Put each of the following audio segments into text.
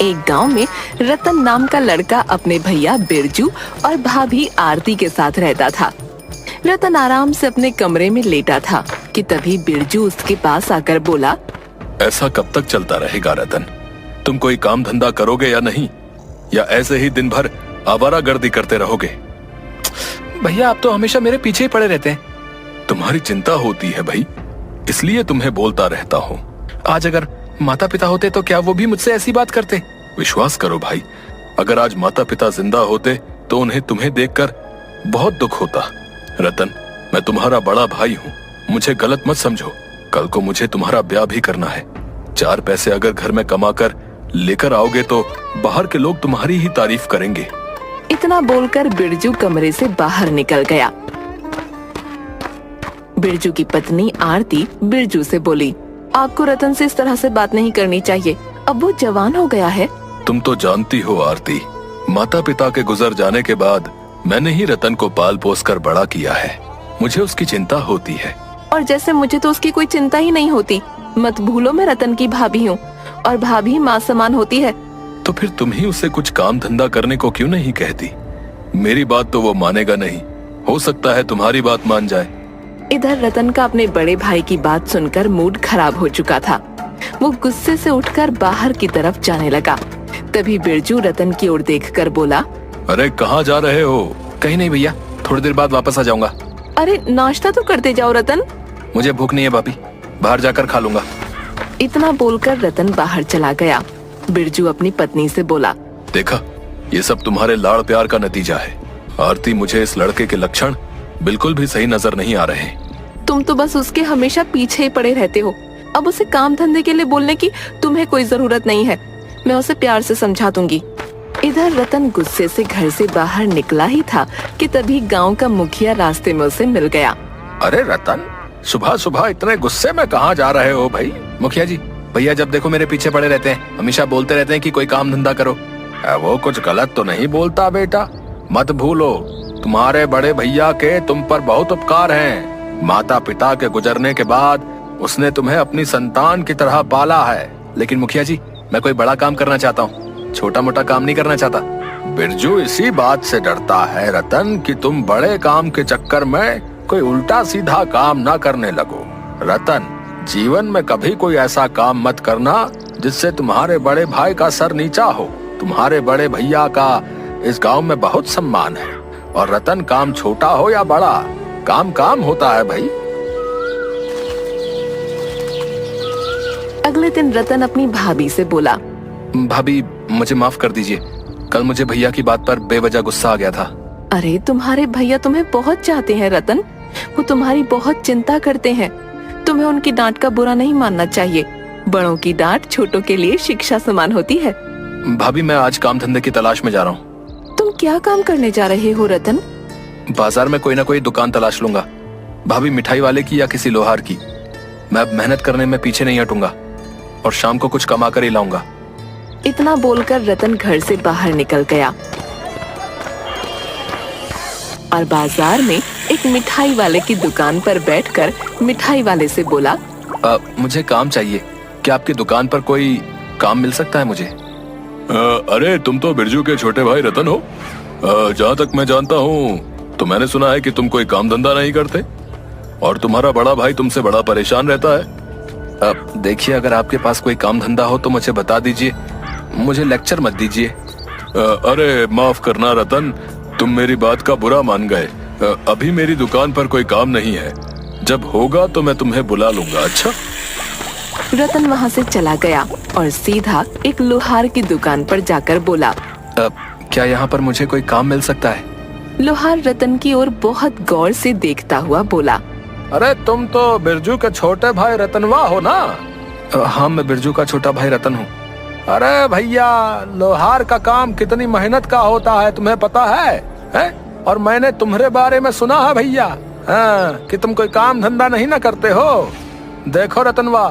एक गांव में रतन नाम का लड़का अपने भैया बिरजू और भाभी आरती के साथ रहता था। रतन आराम से अपने कमरे में लेटा था कि तभी बिरजू उसके पास आकर बोला, ऐसा कब तक चलता रहेगा रतन? तुम कोई काम धंधा करोगे या नहीं, या ऐसे ही दिन भर आवारागर्दी करते रहोगे? भैया आप तो हमेशा मेरे पीछे ही पड़े रहते हैं। तुम्हारी चिंता होती है भाई, इसलिए तुम्हें बोलता रहता हूँ। आज अगर माता पिता होते तो क्या वो भी मुझसे ऐसी बात करते? विश्वास करो भाई, अगर आज माता पिता जिंदा होते तो उन्हें तुम्हें देखकर बहुत दुख होता। रतन, मैं तुम्हारा बड़ा भाई हूँ, मुझे गलत मत समझो। कल को मुझे तुम्हारा ब्याह भी करना है। 4 पैसे अगर घर में कमाकर लेकर आओगे तो बाहर के लोग तुम्हारी ही तारीफ करेंगे। इतना बोलकर बिरजू कमरे से बाहर निकल गया। बिरजू की पत्नी आरती बिरजू से बोली, आपको रतन से इस तरह से बात नहीं करनी चाहिए, अब वो जवान हो गया है। तुम तो जानती हो आरती, माता पिता के गुजर जाने के बाद मैंने ही रतन को पाल पोस कर बड़ा किया है। मुझे उसकी चिंता होती है। और जैसे मुझे तो उसकी कोई चिंता ही नहीं होती। मत भूलो मैं रतन की भाभी हूँ और भाभी माँ समान होती है। तो फिर तुम ही उसे कुछ काम धंधा करने को क्यों नहीं कहती? मेरी बात तो वो मानेगा नहीं, हो सकता है तुम्हारी बात मान जाए। इधर रतन का अपने बड़े भाई की बात सुनकर मूड खराब हो चुका था। वो गुस्से से उठकर बाहर की तरफ जाने लगा। तभी बिरजू रतन की ओर देखकर बोला, अरे कहाँ जा रहे हो? कहीं नहीं भैया, थोड़ी देर बाद वापस आ जाऊंगा। अरे नाश्ता तो करते जाओ रतन। मुझे भूख नहीं है भाभी, बाहर जाकर खा लूंगा। इतना बोलकर रतन बाहर चला गया। बिरजू अपनी पत्नी से बोला, देखा, ये सब तुम्हारे लाड़ प्यार का नतीजा है। आरती, मुझे इस लड़के के लक्षण बिल्कुल भी सही नजर नहीं आ रहे। तुम तो बस उसके हमेशा पीछे ही पड़े रहते हो। अब उसे काम धंधे के लिए बोलने की तुम्हें कोई जरूरत नहीं है। मैं उसे प्यार से समझा दूंगी। इधर रतन गुस्से से घर से बाहर निकला ही था कि तभी गांव का मुखिया रास्ते में उसे मिल गया। अरे रतन, सुबह सुबह इतने गुस्से में कहाँ जा रहे हो भाई? मुखिया जी, भैया जब देखो मेरे पीछे पड़े रहते हैं, हमेशा बोलते रहते हैं कि कोई काम धंधा करो। वो कुछ गलत तो नहीं बोलता बेटा? मत भूलो, तुम्हारे बड़े भैया के तुम पर बहुत उपकार हैं। माता पिता के गुजरने के बाद उसने तुम्हें अपनी संतान की तरह पाला है। लेकिन मुखिया जी, मैं कोई बड़ा काम करना चाहता हूँ, छोटा मोटा काम नहीं करना चाहता। बिरजू इसी बात से डरता है रतन कि तुम बड़े काम के चक्कर में कोई उल्टा सीधा काम ना करने लगो। रतन, जीवन में कभी कोई ऐसा काम मत करना जिससे तुम्हारे बड़े भाई का सर नीचा हो। तुम्हारे बड़े भैया का इस गांव में बहुत सम्मान है। और रतन, काम छोटा हो या बड़ा, काम काम होता है भाई। अगले दिन रतन अपनी भाभी से बोला, भाभी मुझे माफ कर दीजिए, कल मुझे भैया की बात पर बेवजह गुस्सा आ गया था। अरे तुम्हारे भैया तुम्हें बहुत चाहते हैं रतन, वो तुम्हारी बहुत चिंता करते हैं। तुम्हें उनकी डांट का बुरा नहीं मानना चाहिए। बड़ों की डांट छोटों के लिए शिक्षा समान होती है। भाभी, मैं आज काम धंधे की तलाश में जा रहा हूँ। तुम क्या काम करने जा रहे हो रतन? बाजार में कोई ना कोई दुकान तलाश लूंगा। भाभी, मिठाई वाले की या किसी लोहार की। मैं अब मेहनत करने में पीछे नहीं हटूंगा और शाम को कुछ कमा कर ही लाऊंगा। इतना बोलकर रतन घर से बाहर निकल गया और बाजार में एक मिठाई वाले की दुकान पर बैठकर मिठाई वाले से बोला, मुझे काम चाहिए, क्या आपकी दुकान पर कोई काम मिल सकता है मुझे? अरे तुम तो बिरजू के छोटे भाई रतन हो। जहाँ तक मैं जानता हूँ तो मैंने सुना है कि तुम कोई काम धंधा नहीं करते और तुम्हारा बड़ा भाई तुमसे बड़ा परेशान रहता है। देखिए, अगर आपके पास कोई काम धंधा हो तो मुझे बता दीजिए, मुझे लेक्चर मत दीजिए। अरे माफ करना रतन, तुम मेरी बात का बुरा मान गए। अभी मेरी दुकान पर कोई काम नहीं है, जब होगा तो मैं तुम्हें बुला लूंगा। अच्छा? रतन वहाँ से चला गया और सीधा एक लोहार की दुकान पर जाकर बोला, क्या यहाँ पर मुझे कोई काम मिल सकता है? लोहार रतन की ओर बहुत गौर से देखता हुआ बोला, अरे तुम तो बिरजू के छोटे भाई रतनवा हो ना? हाँ, मैं बिरजू का छोटा भाई रतन हूँ। अरे भैया, लोहार का काम कितनी मेहनत का होता है तुम्हें पता है? और मैंने तुम्हारे बारे में सुना है भैया, कि तुम कोई काम धंधा नहीं ना करते हो। देखो रतनवा,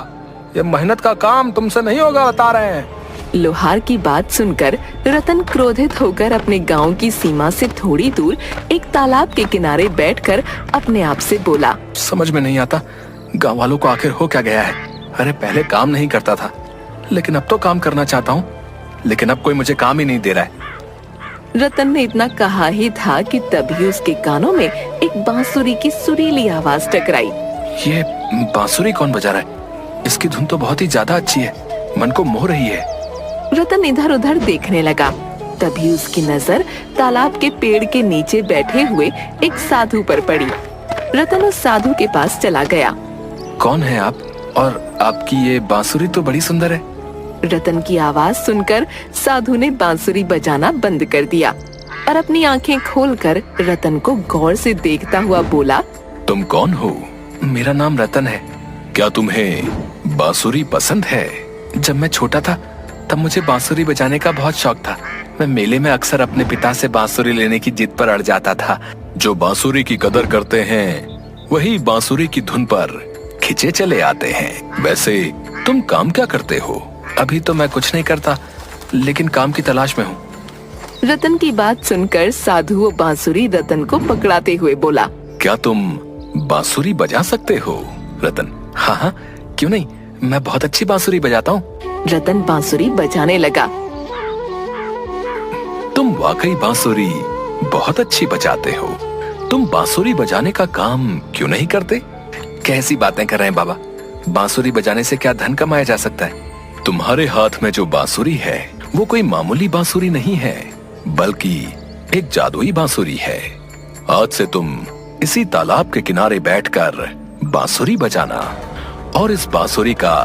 ये मेहनत का काम तुमसे नहीं होगा, बता रहे हैं। लोहार की बात सुनकर रतन क्रोधित होकर अपने गांव की सीमा से थोड़ी दूर एक तालाब के किनारे बैठकर अपने आप से बोला, समझ में नहीं आता गांव वालों को आखिर हो क्या गया है। अरे पहले काम नहीं करता था, लेकिन अब तो काम करना चाहता हूँ। लेकिन अब कोई मुझे काम ही नहीं दे रहा है। रतन ने इतना कहा ही था कि तभी उसके कानों में एक बांसुरी की सुरीली आवाज टकराई। ये बांसुरी कौन बजा रहा है? इसकी धुन तो बहुत ही ज्यादा अच्छी है, मन को मोह रही है। रतन इधर उधर देखने लगा। तभी उसकी नजर तालाब के पेड़ के नीचे बैठे हुए एक साधु पर पड़ी। रतन उस साधु के पास चला गया। कौन है आप? और आपकी ये बांसुरी तो बड़ी सुंदर है। रतन की आवाज सुनकर साधु ने बांसुरी बजाना बंद कर दिया और अपनी आंखें खोलकर रतन को गौर से देखता हुआ बोला, तुम कौन हो? मेरा नाम रतन है। क्या तुम्हें बांसुरी पसंद है? जब मैं छोटा था तब मुझे बांसुरी बजाने का बहुत शौक था। मैं मेले में अक्सर अपने पिता से बांसुरी लेने की जिद पर अड़ जाता था। जो बांसुरी की कदर करते हैं वही बांसुरी की धुन पर खिंचे चले आते हैं। वैसे तुम काम क्या करते हो? अभी तो मैं कुछ नहीं करता, लेकिन काम की तलाश में हूँ। रतन की बात सुनकर साधु वो बांसुरी रतन को पकड़ाते हुए बोला, क्या तुम बांसुरी बजा सकते हो रतन? हाँ हाँ, क्यों नहीं, मैं बहुत अच्छी बांसुरी बजाता हूँ। रतन बांसुरी बजाने लगा। तुम वाकई बांसुरी बहुत अच्छी बजाते हो। तुम बांसुरी बजाने का काम क्यों नहीं करते? कैसी बातें कर रहे हैं बाबा? बांसुरी बजाने से क्या धन कमाया जा सकता है? तुम्हारे हाथ में जो बांसुरी है वो कोई मामूली बांसुरी नहीं है, बल्कि एक जादुई बांसुरी है। आज से तुम इसी तालाब के किनारे बैठकर बांसुरी बजाना और इस बांसुरी का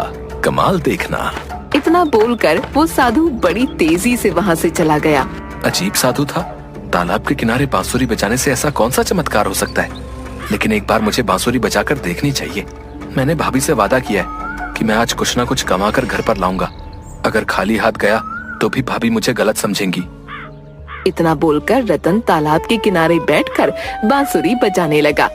कमाल देखना। इतना बोलकर वो साधु बड़ी तेजी से वहाँ से चला गया। अजीब साधु था। तालाब के किनारे बांसुरी बजाने से ऐसा कौन सा चमत्कार हो सकता है? लेकिन एक बार मुझे बांसुरी बजाकर देखनी चाहिए। मैंने भाभी से वादा किया है कि मैं आज कुछ ना कुछ कमाकर घर पर लाऊंगा। अगर खाली हाथ गया तो भी भाभी मुझे गलत समझेंगी। इतना बोलकर रतन तालाब के किनारे बैठकर बांसुरी बजाने लगा।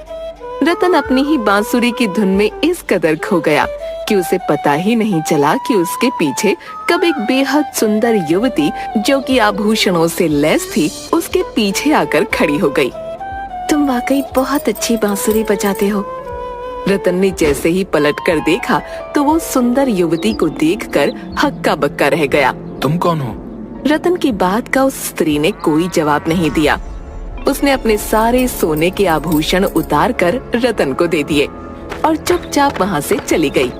रतन अपनी ही बांसुरी की धुन में इस कदर खो गया कि उसे पता ही नहीं चला कि उसके पीछे कब एक बेहद सुंदर युवती जो कि आभूषणों से लैस थी उसके पीछे आकर खड़ी हो गई। तुम वाकई बहुत अच्छी बांसुरी बजाते हो। रतन ने जैसे ही पलट कर देखा तो वो सुंदर युवती को देखकर हक्का बक्का रह गया। तुम कौन हो? रतन की बात का उस स्त्री ने कोई जवाब नहीं दिया। उसने अपने सारे सोने के आभूषण उतार कर रतन को दे दिए और चुपचाप वहाँ से चली गई।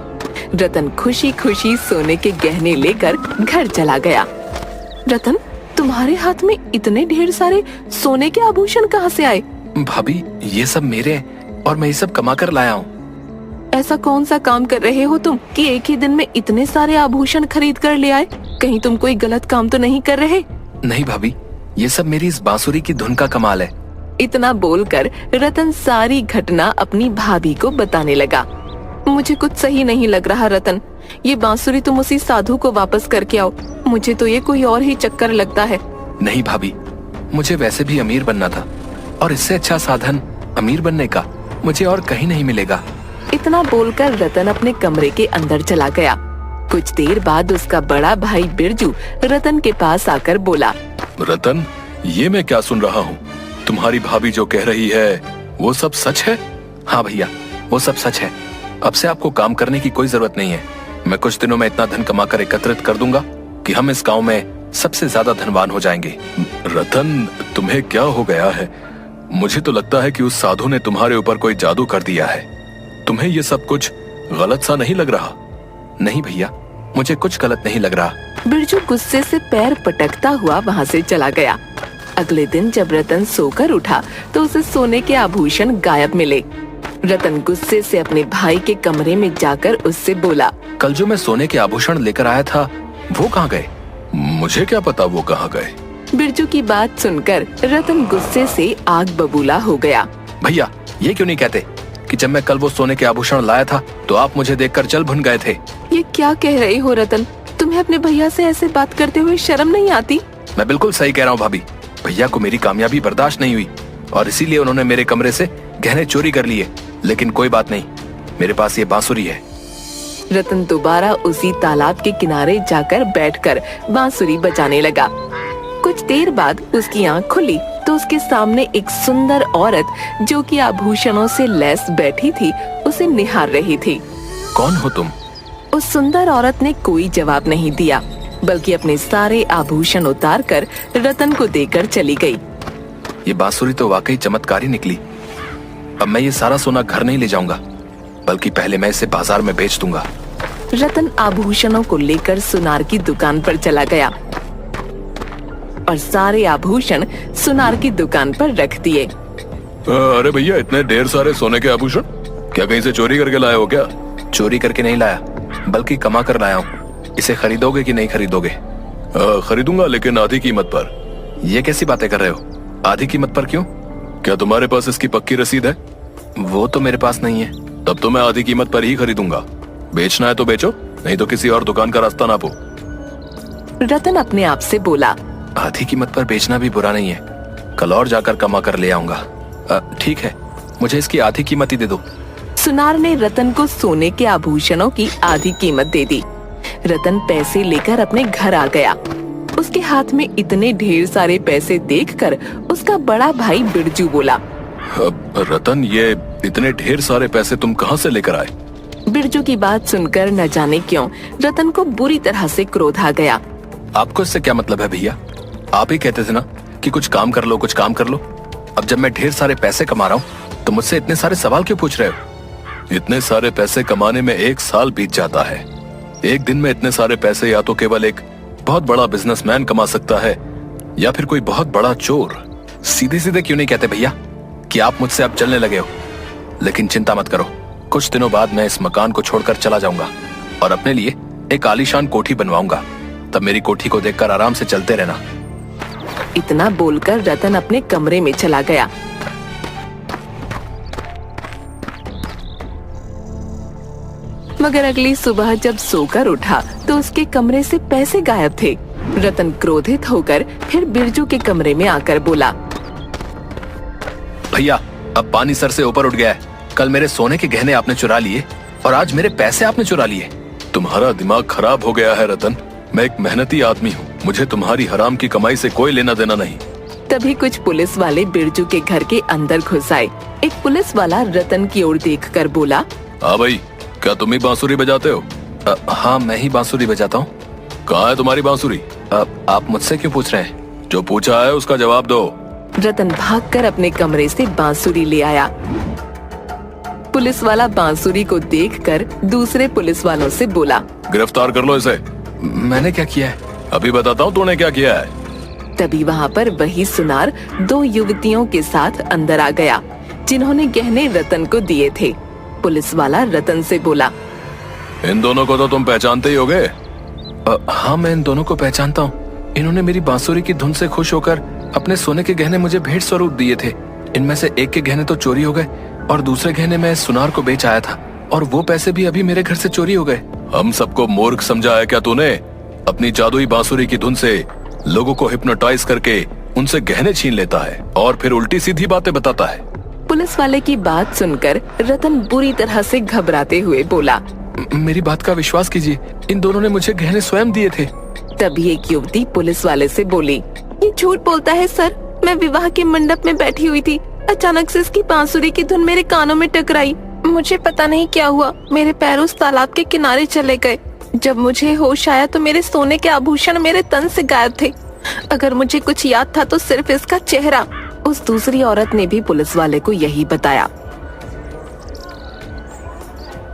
रतन खुशी खुशी सोने के गहने लेकर घर चला गया। रतन, तुम्हारे हाथ में इतने ढेर सारे सोने के आभूषण कहाँ से आए? भाभी, ये सब मेरे हैं और मैं ये सब कमा कर लाया हूँ। ऐसा कौन सा काम कर रहे हो तुम कि एक ही दिन में इतने सारे आभूषण खरीद कर ले आए? कहीं तुम कोई गलत काम तो नहीं कर रहे? नहीं भाभी, ये सब मेरी इस बांसुरी की धुन का कमाल है। इतना बोलकर रतन सारी घटना अपनी भाभी को बताने लगा। मुझे कुछ सही नहीं लग रहा रतन, ये बांसुरी तुम उसी साधु को वापस करके आओ। मुझे तो ये कोई और ही चक्कर लगता है। नहीं भाभी, मुझे वैसे भी अमीर बनना था और इससे अच्छा साधन अमीर बनने का मुझे और कहीं नहीं मिलेगा। इतना बोलकर रतन अपने कमरे के अंदर चला गया। कुछ देर बाद उसका बड़ा भाई बिरजू रतन के पास आकर बोला, रतन, ये मैं क्या सुन रहा हूँ? तुम्हारी भाभी जो कह रही है वो सब सच है? हाँ भैया, वो सब सच है। अब से आपको काम करने की कोई जरूरत नहीं है। मैं कुछ दिनों में इतना धन कमाकर एकत्रित कर दूंगा कि हम इस गांव में सबसे ज्यादा धनवान हो जाएंगे। रतन, तुम्हें क्या हो गया है? मुझे तो लगता है कि उस साधु ने तुम्हारे ऊपर कोई जादू कर दिया है। तुम्हें ये सब कुछ गलत सा नहीं लग रहा? नहीं भैया, मुझे कुछ गलत नहीं लग रहा। बिरजू गुस्से से पैर पटकता हुआ वहाँ से चला गया। अगले दिन जब रतन सोकर उठा तो उसे सोने के आभूषण गायब मिले। रतन गुस्से से अपने भाई के कमरे में जाकर उससे बोला, कल जो मैं सोने के आभूषण लेकर आया था वो कहाँ गए? मुझे क्या पता वो कहाँ गए। बिरजू की बात सुनकर रतन गुस्से से आग बबूला हो गया। भैया, ये क्यों नहीं कहते कि जब मैं कल वो सोने के आभूषण लाया था तो आप मुझे देखकर जल भुन गए थे? ये क्या कह रहे हो रतन? तुम्हें अपने भैया से ऐसे बात करते हुए शर्म नहीं आती? मैं बिल्कुल सही कह रहा हूँ भाभी। भैया को मेरी कामयाबी बर्दाश्त नहीं हुई और इसीलिए उन्होंने मेरे कमरे से गहने चोरी कर लिए। लेकिन कोई बात नहीं, मेरे पास ये बांसुरी है। रतन दोबारा उसी तालाब के किनारे जाकर बैठकर बांसुरी बजाने लगा। कुछ देर बाद उसकी आंख खुली तो उसके सामने एक सुंदर औरत जो कि आभूषणों से लैस बैठी थी उसे निहार रही थी। कौन हो तुम? उस सुंदर औरत ने कोई जवाब नहीं दिया। बल्कि अपने सारे आभूषण उतार कर रतन को देकर चली गई। ये बांसुरी तो वाकई चमत्कारी निकली। अब मैं ये सारा सोना घर नहीं ले जाऊंगा, बल्कि पहले मैं इसे बाजार में बेच दूंगा। रतन आभूषणों को लेकर सुनार की दुकान पर चला गया और सारे आभूषण सुनार की दुकान पर रख दिए। अरे भैया, इतने ढेर सारे सोने के आभूषण क्या कहीं से चोरी करके लाए हो क्या? चोरी करके नहीं लाया, बल्कि कमा कर लाया हूँ। इसे खरीदोगे कि नहीं खरीदोगे? खरीदूंगा, लेकिन आधी कीमत पर। ये कैसी बातें कर रहे हो? आधी कीमत पर क्यों? क्या तुम्हारे पास इसकी पक्की रसीद है? वो तो मेरे पास नहीं है। तब तो मैं आधी कीमत पर ही खरीदूंगा। बेचना है तो बेचो, नहीं तो किसी और दुकान का रास्ता नापो। रतन अपने आप से बोला। आधी कीमत पर बेचना भी बुरा नहीं है, कल और जाकर कमा कर ले आऊंगा। ठीक है, मुझे इसकी आधी कीमत ही दे दो। सुनार ने रतन को सोने के आभूषणों की आधी कीमत दे दी। रतन पैसे लेकर अपने घर आ गया। उसके हाथ में इतने ढेर सारे पैसे देखकर उसका बड़ा भाई बिरजू बोला। रतन, ये इतने ढेर सारे पैसे तुम कहां से लेकर आए? बिरजू की बात सुनकर न जाने क्यों रतन को बुरी तरह से क्रोध आ गया। आपको इससे क्या मतलब है भैया? आप ही कहते थे ना कि कुछ काम कर लो, कुछ काम कर लो। अब जब मैं ढेर सारे पैसे कमा रहा हूँ तो मुझसे इतने सारे सवाल क्यों पूछ रहे हो? इतने सारे पैसे कमाने में 1 साल बीत जाता है। एक दिन में इतने सारे पैसे या तो केवल एक बहुत बड़ा बिजनेसमैन कमा सकता है, या फिर कोई बहुत बड़ा चोर। सीधे सीधे क्यों नहीं कहते भैया कि आप मुझसे अब चलने लगे हो? लेकिन चिंता मत करो, कुछ दिनों बाद मैं इस मकान को छोड़कर चला जाऊंगा और अपने लिए एक आलीशान कोठी बनवाऊंगा। तब मेरी कोठी को देखकर आराम से चलते रहना। इतना बोलकर रतन अपने कमरे में चला गया। मगर अगली सुबह जब सोकर उठा तो उसके कमरे से पैसे गायब थे। रतन क्रोधित होकर फिर बिरजू के कमरे में आकर बोला। भैया, अब पानी सर से ऊपर उठ गया है। कल मेरे सोने के गहने आपने चुरा लिए और आज मेरे पैसे आपने चुरा लिए। तुम्हारा दिमाग खराब हो गया है रतन। मैं एक मेहनती आदमी हूँ, मुझे तुम्हारी हराम की कमाई से कोई लेना देना नहीं। तभी कुछ पुलिस वाले बिरजू के घर के अंदर घुस आए। एक पुलिस वाला रतन की ओर देखकर बोला। हाँ भाई, क्या तुम ही बांसुरी बजाते हो? हाँ, मैं ही बांसुरी बजाता हूँ। कहाँ है तुम्हारी बांसुरी? आप मुझसे क्यों पूछ रहे हैं? जो पूछा है उसका जवाब दो। रतन भागकर अपने कमरे से बांसुरी ले आया। पुलिस वाला बांसुरी को देखकर दूसरे पुलिस वालों से बोला। गिरफ्तार कर लो इसे। मैंने क्या किया है? अभी बताता हूँ तूने क्या किया है। तभी वहाँ पर वही सुनार 2 युवतियों के साथ अंदर आ गया जिन्होंने गहने रतन को दिए थे। पुलिस वाला रतन से बोला। इन दोनों को तो तुम पहचानते ही होगे। हाँ, मैं इन दोनों को पहचानता हूँ। इन्होंने मेरी बांसुरी की धुन से खुश होकर अपने सोने के गहने मुझे भेंट स्वरूप दिए थे। इनमें से एक के गहने तो चोरी हो गए और दूसरे गहने मैं सुनार को बेच आया था, और वो पैसे भी अभी मेरे घर से चोरी हो गए। हम सबको मूर्ख समझा है क्या तूने? अपनी जादुई बांसुरी की धुन से लोगों को हिप्नोटाइज करके उनसे गहने छीन लेता है और फिर उल्टी सीधी बातें बताता है। पुलिस वाले की बात सुनकर रतन बुरी तरह से घबराते हुए बोला। मेरी बात का विश्वास कीजिए, इन दोनों ने मुझे गहने स्वयं दिए थे। तभी एक युवती पुलिस वाले से बोली। ये झूठ बोलता है सर, मैं विवाह के मंडप में बैठी हुई थी। अचानक से इसकी बांसुरी की धुन मेरे कानों में टकराई। मुझे पता नहीं क्या हुआ, मेरे पैर उस तालाब के किनारे चले गए। जब मुझे होश आया तो मेरे सोने के आभूषण मेरे तन से गायब थे। अगर मुझे कुछ याद था तो सिर्फ इसका चेहरा। उस दूसरी औरत ने भी पुलिस वाले को यही बताया।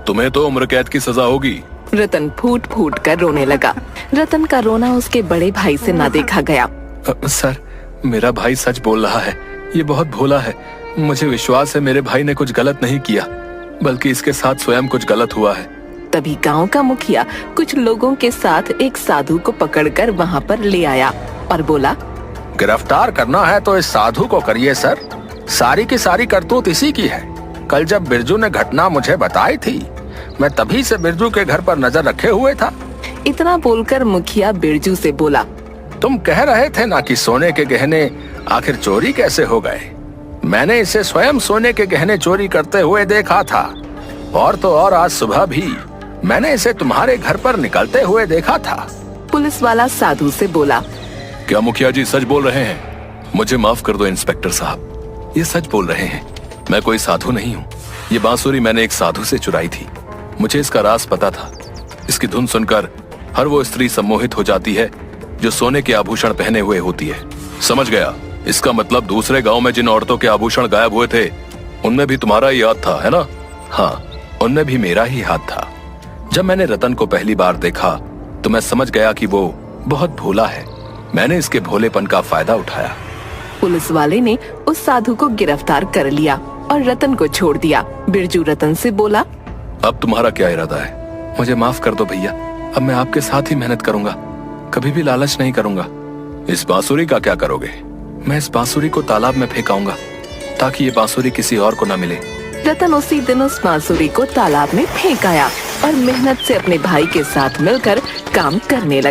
तुम्हें तो उम्र कैद की सजा होगी। रतन फूट फूट कर रोने लगा। रतन का रोना उसके बड़े भाई से ना देखा गया। सर, मेरा भाई सच बोल रहा है। ये बहुत भोला है। मुझे विश्वास है मेरे भाई ने कुछ गलत नहीं किया, बल्कि इसके साथ स्वयं कुछ गलत हुआ है। तभी गांव का मुखिया कुछ लोगों के साथ एक साधु को पकड़कर वहां पर ले आया और बोला। गिरफ्तार करना है तो इस साधु को करिए सर। सारी की सारी करतूत इसी की है। कल जब बिरजू ने घटना मुझे बताई थी, मैं तभी से बिरजू के घर पर नजर रखे हुए था। इतना बोलकर मुखिया बिरजू से बोला। तुम कह रहे थे ना कि सोने के गहने आखिर चोरी कैसे हो गए? मैंने इसे स्वयं सोने के गहने चोरी करते हुए देखा था, और तो और आज सुबह भी मैंने इसे तुम्हारे घर पर निकलते हुए देखा था। पुलिस वाला साधु से बोला। क्या मुखिया जी सच बोल रहे हैं? मुझे माफ कर दो इंस्पेक्टर साहब, ये सच बोल रहे हैं। मैं कोई साधु नहीं हूँ। ये बांसुरी मैंने एक साधु से चुराई थी। मुझे इसका राज पता था। इसकी धुन सुनकर हर वो स्त्री सम्मोहित हो जाती है जो सोने के आभूषण पहने हुए होती है। समझ गया। इसका मतलब दूसरे गांव में जिन औरतों के आभूषण गायब हुए थे उनमें भी तुम्हारा ही हाथ था, है ना? हाँ, उनमें भी मेरा ही हाथ था। जब मैंने रतन को पहली बार देखा तो मैं समझ गया कि वो बहुत भोला है। मैंने इसके भोलेपन का फायदा उठाया। पुलिस वाले ने उस साधु को गिरफ्तार कर लिया और रतन को छोड़ दिया। बिरजू रतन से बोला, अब तुम्हारा क्या इरादा है? मुझे माफ कर दो भैया, अब मैं आपके साथ ही मेहनत करूंगा, कभी भी लालच नहीं करूंगा। इस बांसुरी का क्या करोगे? मैं इस बांसुरी को तालाब में फेंकाऊंगा ताकि ये बांसुरी किसी और को न मिले। रतन उसी दिन उस बांसुरी को तालाब में फेंक आया और मेहनत से अपने भाई के साथ मिलकर काम करने लगा।